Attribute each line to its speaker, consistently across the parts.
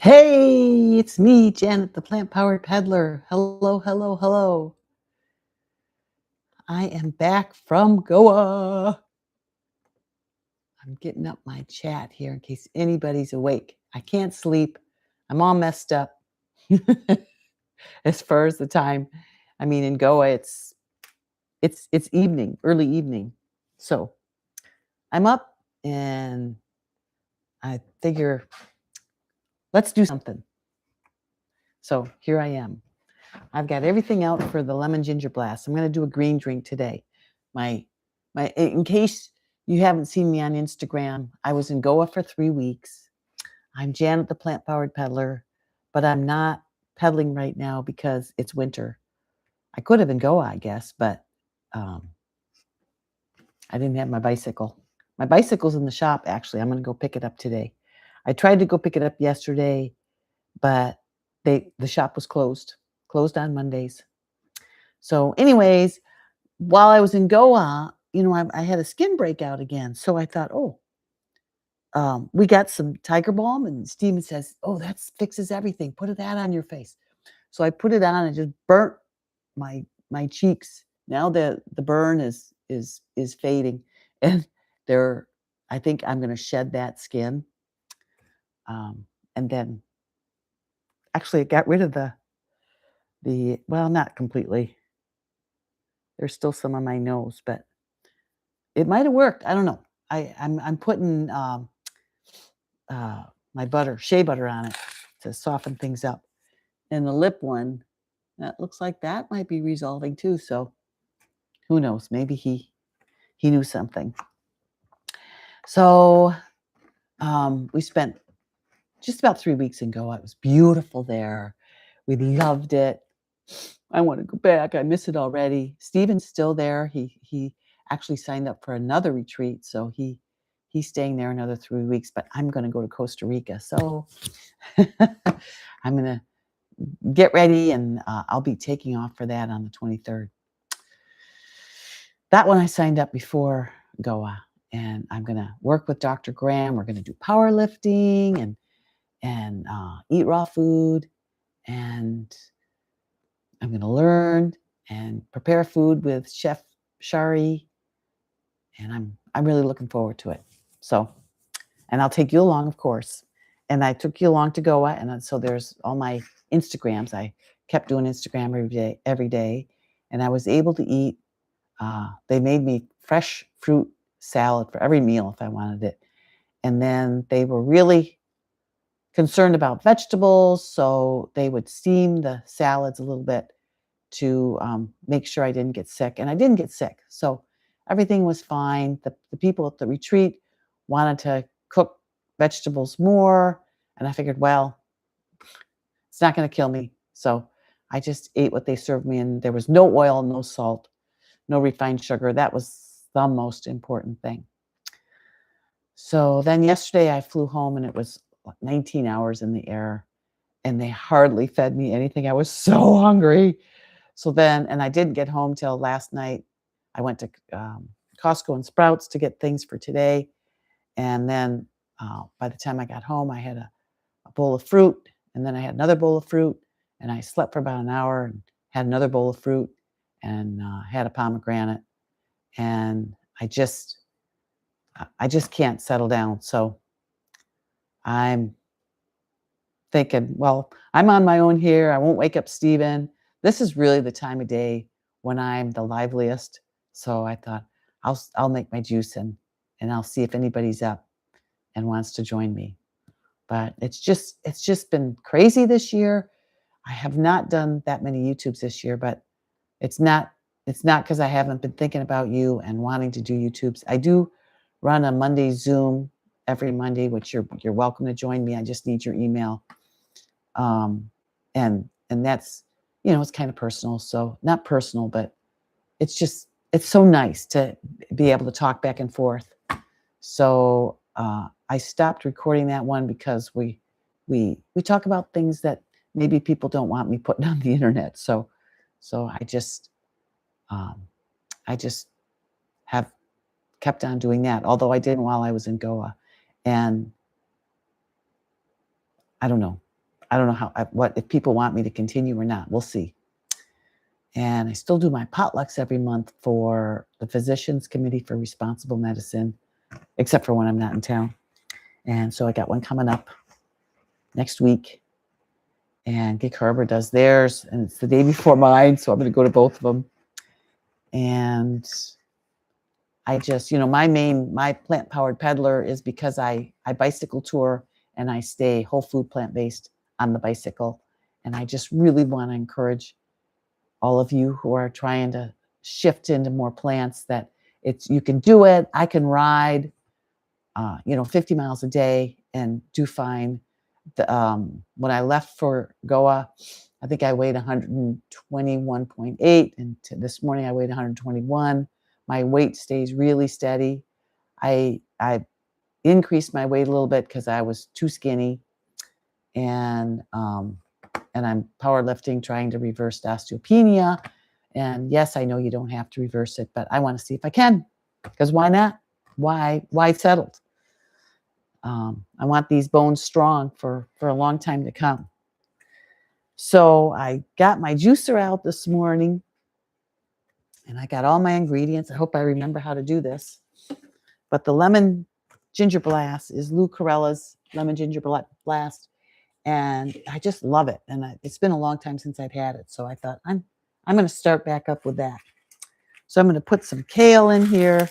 Speaker 1: Hey, it's me, Janet, the plant powered peddler. Hello, hello, hello. I am back from Goa. I'm getting up my chat here in case anybody's awake. I can't sleep. I'm all messed up as far as the time. I mean, in Goa, it's evening, early evening. So I'm up and I figure let's do something. So here I am. I've got everything out for the lemon ginger blast. I'm going to do a green drink today. My in case you haven't seen me on Instagram, I was in Goa for 3 weeks. I'm Janet the plant powered peddler, but I'm not peddling right now because it's winter. I could have in Goa, I guess, but um, I didn't have my bicycle. My bicycle's in the shop actually. I'm going to go pick it up today. I tried to go pick it up yesterday, but the shop was closed on Mondays. So anyways, while I was in Goa, I had a skin breakout again. So I thought, we got some Tiger Balm, and Steven says, "Oh, that fixes everything. Put that on your face." So I put it on and just burnt my cheeks. Now the burn is fading, and there, I think I'm going to shed that skin, and then actually it got rid of the well, not completely. There's still some on my nose, but it might have worked. I don't know. I'm putting uh, my butter, shea butter on it to soften things up. And the lip one, that looks like that might be resolving too. So who knows? Maybe he knew something. So we spent just about 3 weeks in Goa. It was beautiful there. We loved it. I want to go back. I miss it already. Steven's still there. He actually signed up for another retreat, so he's staying there another 3 weeks. But I'm going to go to Costa Rica, so I'm going to get ready, and I'll be taking off for that on the 23rd. That one I signed up before Goa, and I'm going to work with Dr. Graham. We're going to do powerlifting and eat raw food, and I'm going to learn and prepare food with Chef Shari, and I'm really looking forward to it. So, and I'll take you along, of course. And I took you along to Goa, and so there's all my Instagrams. I kept doing Instagram every day, and I was able to eat. They made me fresh fruit salad for every meal if I wanted it, and then they were really concerned about vegetables, so they would steam the salads a little bit to make sure I didn't get sick. And I didn't get sick. So everything was fine. The people at the retreat wanted to cook vegetables more. And I figured, well, it's not going to kill me. So I just ate what they served me. And there was no oil, no salt, no refined sugar. That was the most important thing. So then yesterday I flew home and it was 19 hours in the air and they hardly fed me anything. I was so hungry. So then, and I didn't get home till last night. I went to Costco and Sprouts to get things for today. And then by the time I got home, I had a bowl of fruit. And then I had another bowl of fruit. And I slept for about an hour and had another bowl of fruit and had a pomegranate. And I just can't settle down. So I'm thinking, well, I'm on my own here. I won't wake up Steven. This is really the time of day when I'm the liveliest. So I thought I'll make my juice and I'll see if anybody's up and wants to join me. But it's just been crazy this year. I have not done that many YouTubes this year, but it's not because I haven't been thinking about you and wanting to do YouTubes. I do run a Monday Zoom every Monday, which you're welcome to join me. I just need your email. And that's, it's kind of personal. So not personal, but it's so nice to be able to talk back and forth. So I stopped recording that one because we talk about things that maybe people don't want me putting on the internet. So I just have kept on doing that, although I didn't while I was in Goa. And I don't know. I don't know if people want me to continue or not. We'll see. And I still do my potlucks every month for the Physicians Committee for Responsible Medicine, except for when I'm not in town. And so I got one coming up next week. And Gig Harbor does theirs, and it's the day before mine, so I'm going to go to both of them. And I just, my plant-powered peddler is because I bicycle tour and I stay whole food plant-based on the bicycle. And I just really want to encourage all of you who are trying to shift into more plants that you can do it. I can ride, 50 miles a day and do fine. When I left for Goa, I think I weighed 121.8, and this morning I weighed 121. My weight stays really steady. I increased my weight a little bit because I was too skinny, and I'm powerlifting, trying to reverse osteopenia. And yes, I know you don't have to reverse it, but I want to see if I can, because why not? Why settled? I want these bones strong for a long time to come. So I got my juicer out this morning, and I got all my ingredients. I hope I remember how to do this. But the lemon ginger blast is Lou Carella's lemon ginger blast, and I just love it. And it's been a long time since I've had it, so I thought I'm going to start back up with that. So I'm going to put some kale in here.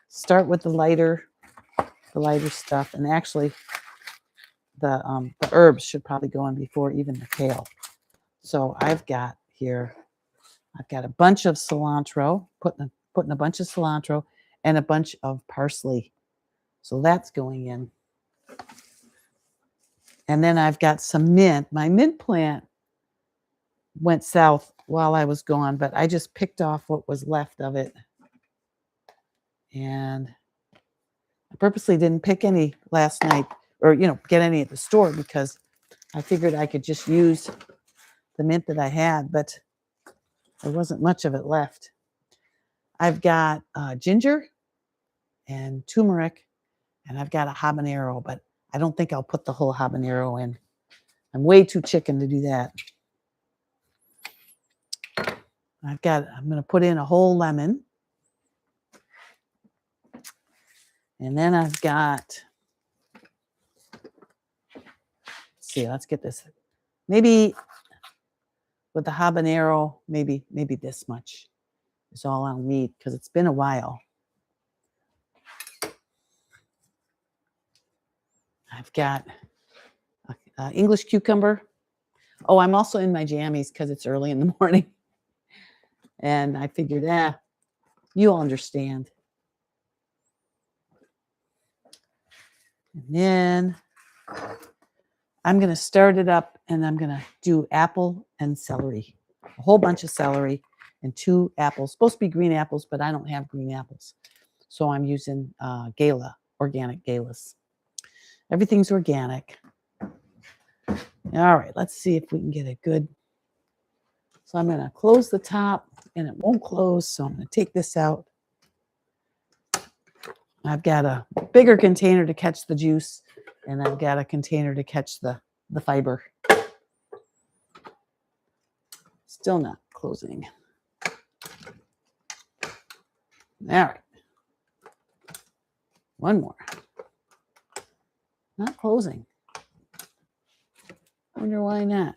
Speaker 1: Start with the lighter stuff, and actually the herbs should probably go in before even the kale. So I've got a bunch of cilantro, putting a bunch of cilantro and a bunch of parsley. So that's going in. And then I've got some mint. My mint plant went south while I was gone, but I just picked off what was left of it. And I purposely didn't pick any last night, or get any at the store, because I figured I could just use the mint that I had, but there wasn't much of it left. I've got ginger and turmeric, and I've got a habanero, but I don't think I'll put the whole habanero in. I'm way too chicken to do that. I'm going to put in a whole lemon. And then I've got, let's get this. Maybe with the habanero, maybe this much is all I'll need, because it's been a while. I've got English cucumber. Oh, I'm also in my jammies because it's early in the morning. And I figured, you'll understand. And then I'm going to start it up, and I'm going to do apple and celery. A whole bunch of celery and 2 apples. Supposed to be green apples, but I don't have green apples. So I'm using Gala, organic Galas. Everything's organic. All right, let's see if we can get a good. So I'm going to close the top, and it won't close, so I'm going to take this out. I've got a bigger container to catch the juice, and I've got a container to catch the fiber. Still not closing. All right. One more. Not closing. I wonder why not.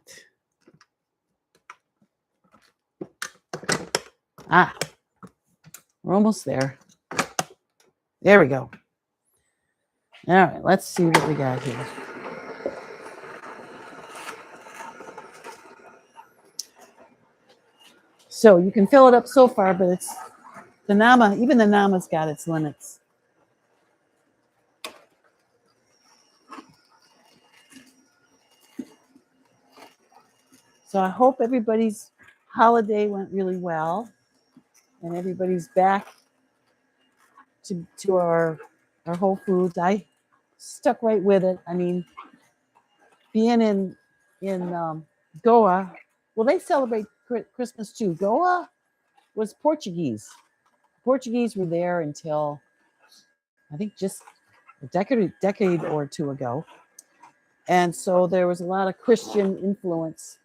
Speaker 1: We're almost there. There we go. All right, let's see what we got here. So you can fill it up so far, but it's the Nama, even the Nama's got its limits. So I hope everybody's holiday went really well, and everybody's back to our Whole Foods. I stuck right with it. I mean, being in Goa, well, they celebrate Christmas too. Goa was Portuguese. Portuguese were there until I think just a decade or two ago, And so there was a lot of Christian influence.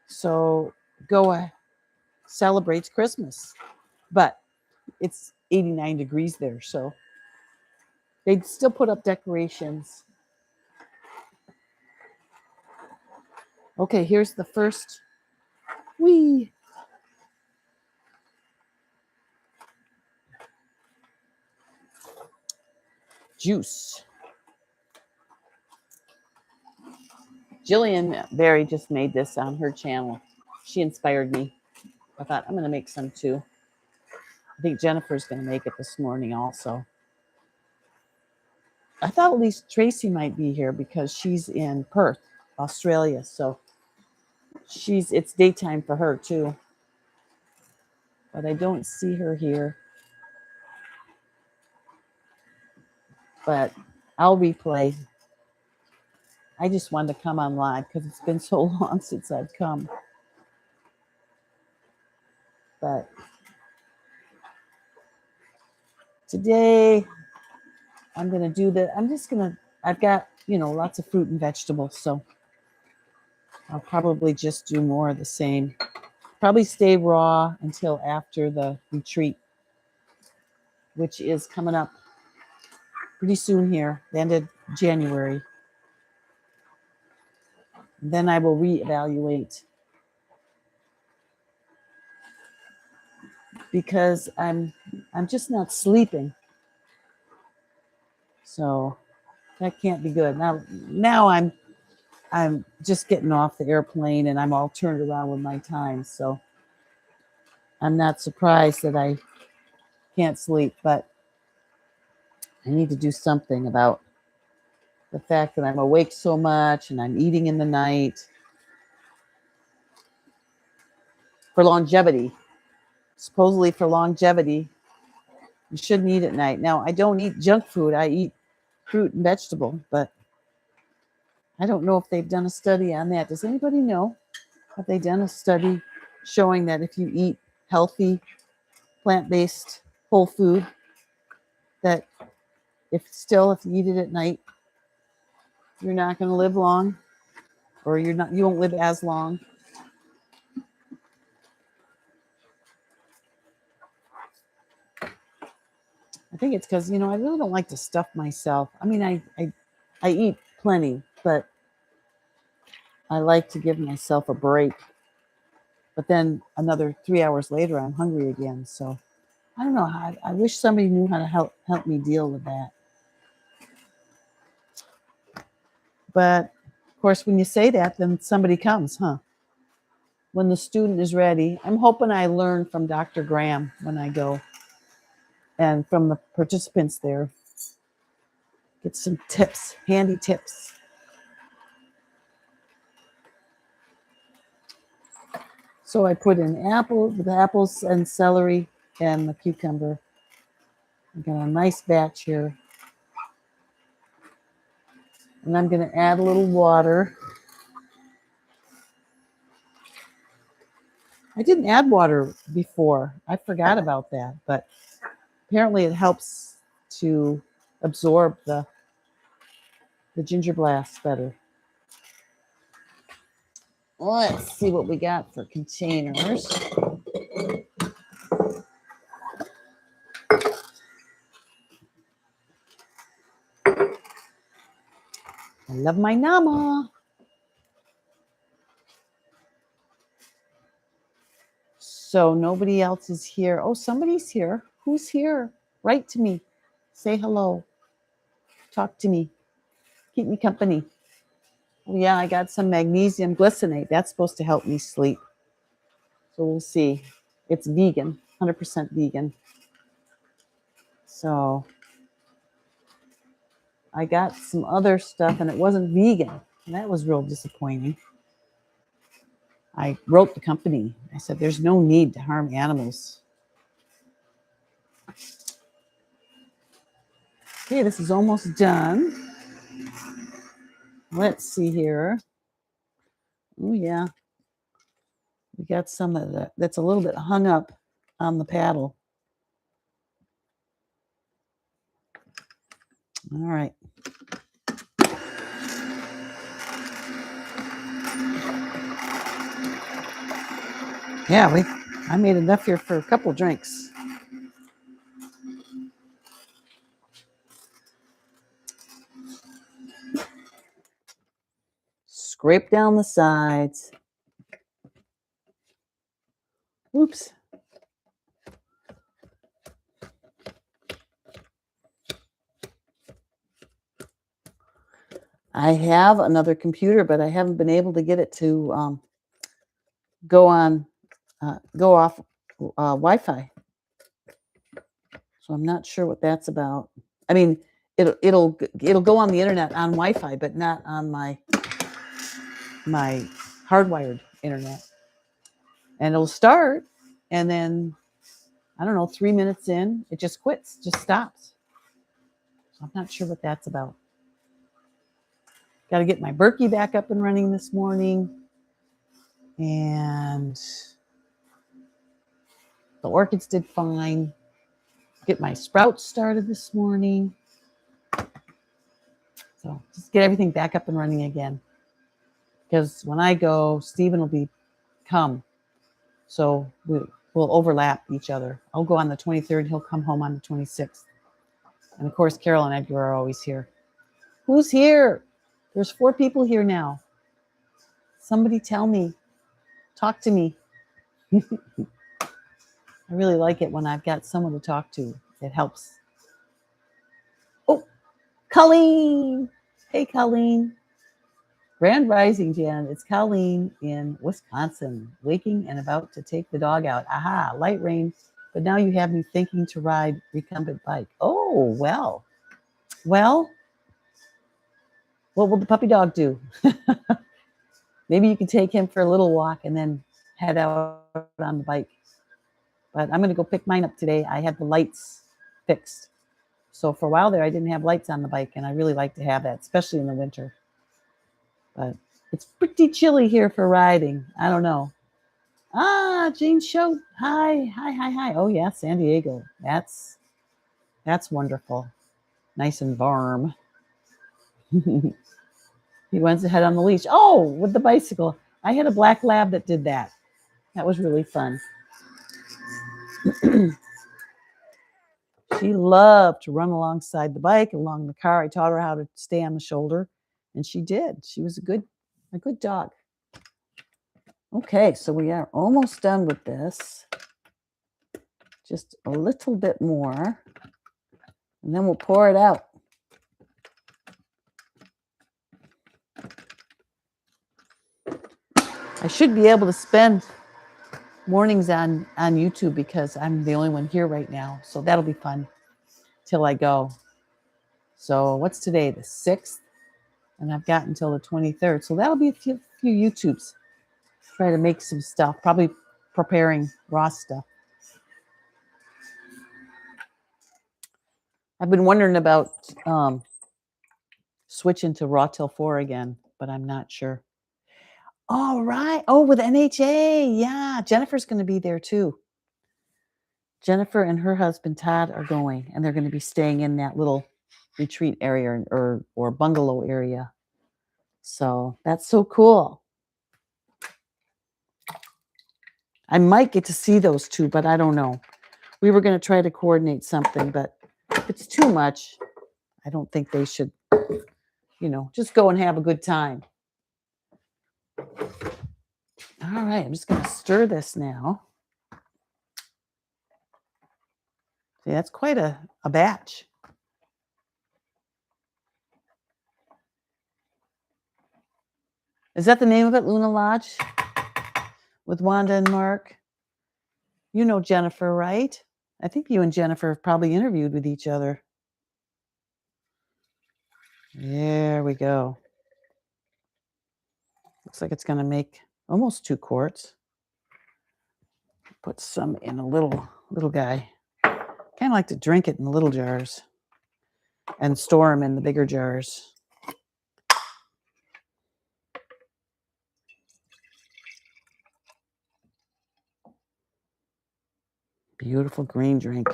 Speaker 1: So Goa celebrates Christmas, but it's 89 degrees there. So they'd still put up decorations. Okay, here's the first. Whee! Juice. Jillian Berry just made this on her channel. She inspired me. I thought I'm going to make some too. I think Jennifer's going to make it this morning also. I thought at least Tracy might be here because she's in Perth, Australia. So it's daytime for her too. But I don't see her here. But I'll replay. I just wanted to come on live because it's been so long since I've come. But today I'm going to do I've got, lots of fruit and vegetables. So I'll probably just do more of the same. Probably stay raw until after the retreat, which is coming up pretty soon here, the end of January. Then I will reevaluate because I'm just not sleeping. So that can't be good. Now I'm just getting off the airplane and I'm all turned around with my time. So I'm not surprised that I can't sleep, but I need to do something about the fact that I'm awake so much and I'm eating in the night. For longevity, supposedly for longevity, you shouldn't eat at night. Now, I don't eat junk food. I eat fruit and vegetable, but I don't know if they've done a study on that. Does anybody know? Have they done a study showing that if you eat healthy, plant-based, whole food, that if you eat it at night, you're not going to live long, or you won't live as long? I think it's because, I really don't like to stuff myself. I mean, I eat plenty, but I like to give myself a break. But then another 3 hours later, I'm hungry again. So I don't know. I wish somebody knew how to help me deal with that. But of course, when you say that, then somebody comes, huh? When the student is ready. I'm hoping I learn from Dr. Graham when I go, and from the participants there. Get some tips, handy tips. So I put in the apples and celery and the cucumber. I got a nice batch here. And I'm going to add a little water. I didn't add water before. I forgot about that, but apparently it helps to absorb the ginger blast better. Let's see what we got for containers. I love my Nama. So nobody else is here. Oh, somebody's here. Who's here? Write to me. Say hello. Talk to me. Keep me company. Oh, yeah, I got some magnesium glycinate. That's supposed to help me sleep. So we'll see. It's vegan, 100% vegan. So I got some other stuff and it wasn't vegan. And that was real disappointing. I wrote the company. I said, there's no need to harm animals. Okay, this is almost done. Let's see here. Oh, yeah. We got some of that that's a little bit hung up on the paddle. All right. Yeah, I made enough here for a couple drinks. Scrape down the sides. Oops. I have another computer, but I haven't been able to get it to go off Wi-Fi. So I'm not sure what that's about. I mean, it'll go on the internet on Wi-Fi, but not on my hardwired internet. And it'll start, and then I don't know, 3 minutes in, it just quits, just stops. So I'm not sure what that's about. Got to get my Berkey back up and running this morning, and the orchids did fine. Get my sprouts started this morning. So just get everything back up and running again. Because when I go, Stephen will come. So we'll overlap each other. I'll go on the 23rd. He'll come home on the 26th. And of course, Carol and Edgar are always here. Who's here? There's 4 people here now. Somebody tell me. Talk to me. I really like it when I've got someone to talk to. It helps. Oh, Colleen. Hey, Colleen. Grand Rising, Jan. It's Colleen in Wisconsin, waking and about to take the dog out. Aha, light rain. But now you have me thinking to ride recumbent bike. Oh, well. Well, what will the puppy dog do? Maybe you can take him for a little walk and then head out on the bike. But I'm going to go pick mine up today. I had the lights fixed. So for a while there, I didn't have lights on the bike, and I really like to have that, especially in the winter. But it's pretty chilly here for riding. I don't know. Ah, Jane Show. Hi. Oh, yeah, San Diego. That's wonderful. Nice and warm. He went ahead on the leash. Oh, with the bicycle. I had a black lab that did that. That was really fun. She loved to run alongside the bike, along the car. I taught her how to stay on the shoulder, and she did. She was a good dog. Okay, so we are almost done with this. Just a little bit more, and then we'll pour it out. I should be able to spend mornings on YouTube because I'm the only one here right now. So that'll be fun till I go. So what's today? The 6th? And I've got until the 23rd. So that'll be a few YouTubes. Try to make some stuff, probably preparing raw stuff. I've been wondering about switching to Raw Till 4 again, but I'm not sure. All right. Oh, with NHA. Yeah. Jennifer's going to be there too. Jennifer and her husband, Todd, are going, and they're going to be staying in that little retreat area or bungalow area. So that's so cool. I might get to see those two, but I don't know. We were going to try to coordinate something, but if it's too much, I don't think they should, just go and have a good time. All right, I'm just going to stir this now. See, that's quite a batch. Is that the name of it, Luna Lodge? With Wanda and Mark? You know Jennifer, right? I think you and Jennifer have probably interviewed with each other. There we go. Looks like it's going to make almost 2 quarts. Put some in a little guy. Kind of like to drink it in little jars and store them in the bigger jars. Beautiful green drink.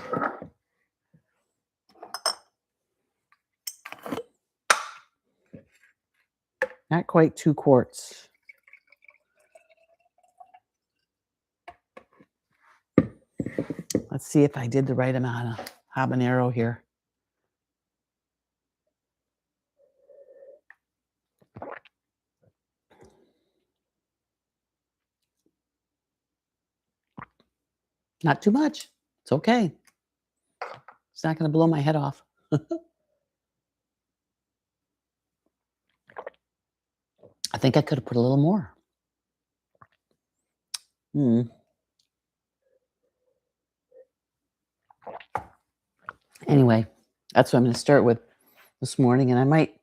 Speaker 1: Not quite 2 quarts. Let's see if I did the right amount of habanero here. Not too much. It's okay. It's not going to blow my head off. I think I could have put a little more. Anyway, that's what I'm going to start with this morning, and I might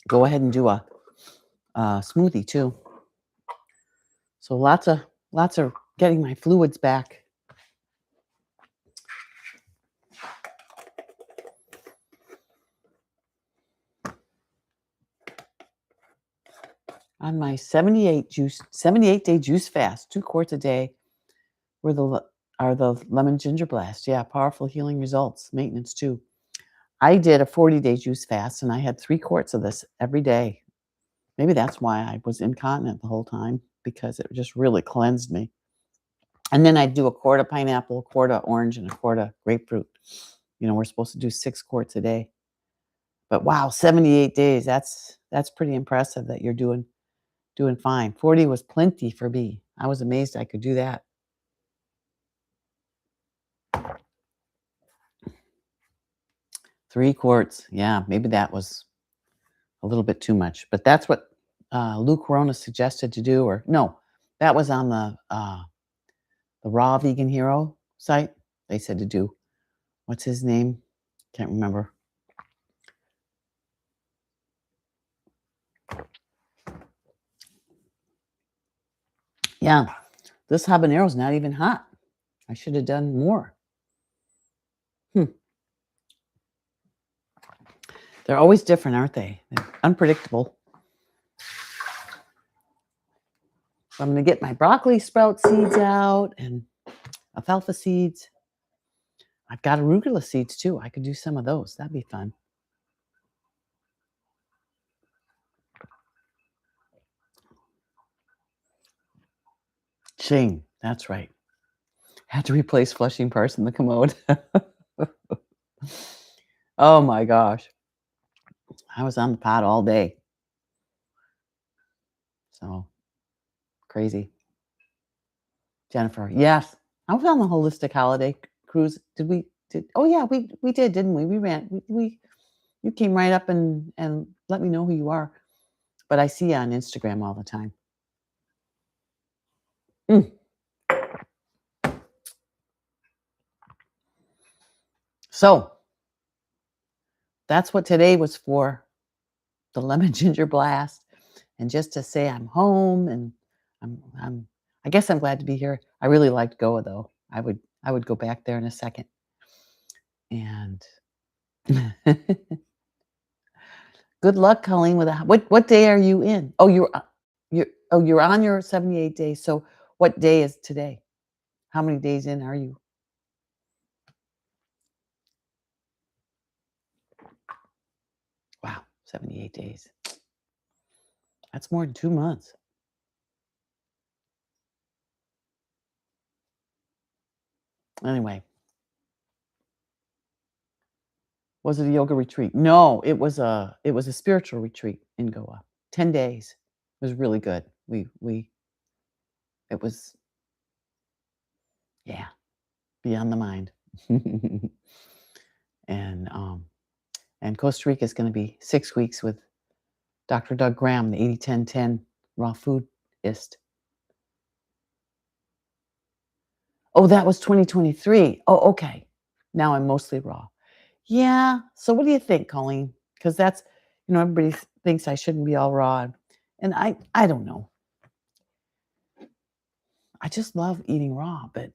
Speaker 1: go ahead and do a smoothie too. So lots of getting my fluids back. On my 78-day juice fast, 2 quarts a day, are the lemon ginger blast. Yeah, powerful healing results, maintenance too. I did a 40-day juice fast, and I had 3 quarts of this every day. Maybe that's why I was incontinent the whole time, because it just really cleansed me. And then I'd do a quart of pineapple, a quart of orange, and a quart of grapefruit. We're supposed to do 6 quarts a day. But wow, 78 days, that's pretty impressive that you're doing fine. 40 was plenty for me. I was amazed I could do that. Three quarts. Yeah, maybe that was a little bit too much. But that's what Lou Corona suggested to do. Or no, that was on the Raw Vegan Hero site. They said to do. What's his name? Can't remember. Yeah, this habanero's not even hot. I should have done more. They're always different, aren't they? They're unpredictable. So I'm going to get my broccoli sprout seeds out and alfalfa seeds. I've got arugula seeds too. I could do some of those. That'd be fun. Ching, that's right. Had to replace flushing parts in the commode. Oh my gosh. I was on the pot all day. So crazy. Jennifer, yes. I was on the holistic holiday cruise. Oh yeah, we did, didn't we? We ran. You came right up and let me know who you are. But I see you on Instagram all the time. So that's what today was for, the lemon ginger blast, and just to say I'm home, and I guess I'm glad to be here. I really liked Goa though. I would go back there in a second. And good luck, Colleen. With what day are you in? Oh, you're on your 78 days. So what day is today? How many days in are you? Wow, 78 days. That's more than 2 months. Anyway. Was it a yoga retreat? No, it was a spiritual retreat in Goa. 10 days. It was really good. It was, yeah, beyond the mind. And Costa Rica is going to be 6 weeks with Dr. Doug Graham, the 80-10-10 raw foodist. Oh, that was 2023. Oh, okay. Now I'm mostly raw. Yeah. So what do you think, Colleen? Because that's, everybody thinks I shouldn't be all raw. And I don't know. I just love eating raw, but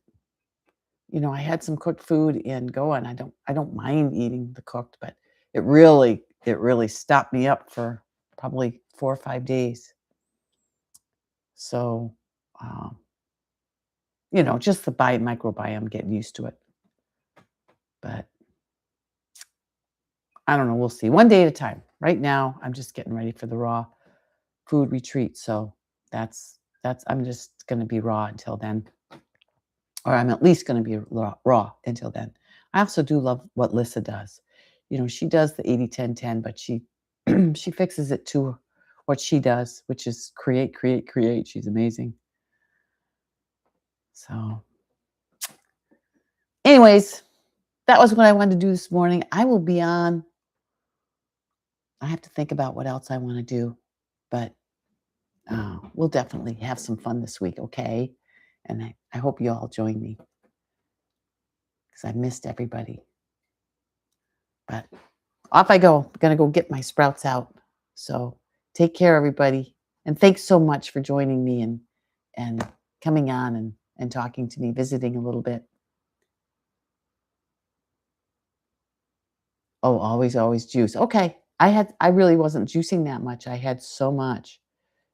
Speaker 1: I had some cooked food in Goa, and I don't mind eating the cooked, but it really stopped me up for probably 4 or 5 days. So, just the microbiome, getting used to it. But I don't know. We'll see. One day at a time. Right now, I'm just getting ready for the raw food retreat. So I'm just going to be raw until then. or I'm at least going to be raw until then. I also do love what Lissa does. She does the 80-10-10, but she she fixes it to what she does, which is create, create, create. She's amazing. So, anyways, that was what I wanted to do this morning. I will be on. I have to think about what else I want to do, but we'll definitely have some fun this week, okay? And I hope you all join me because I missed everybody. But off I go. I'm going to go get my sprouts out. So take care, everybody. And thanks so much for joining me and coming on and talking to me, visiting a little bit. Oh, always, always juice. Okay. I really wasn't juicing that much. I had so much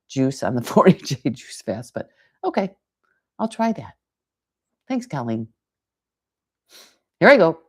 Speaker 1: juice on the 40-day juice fast, but okay. I'll try that. Thanks, Colleen. Here I go.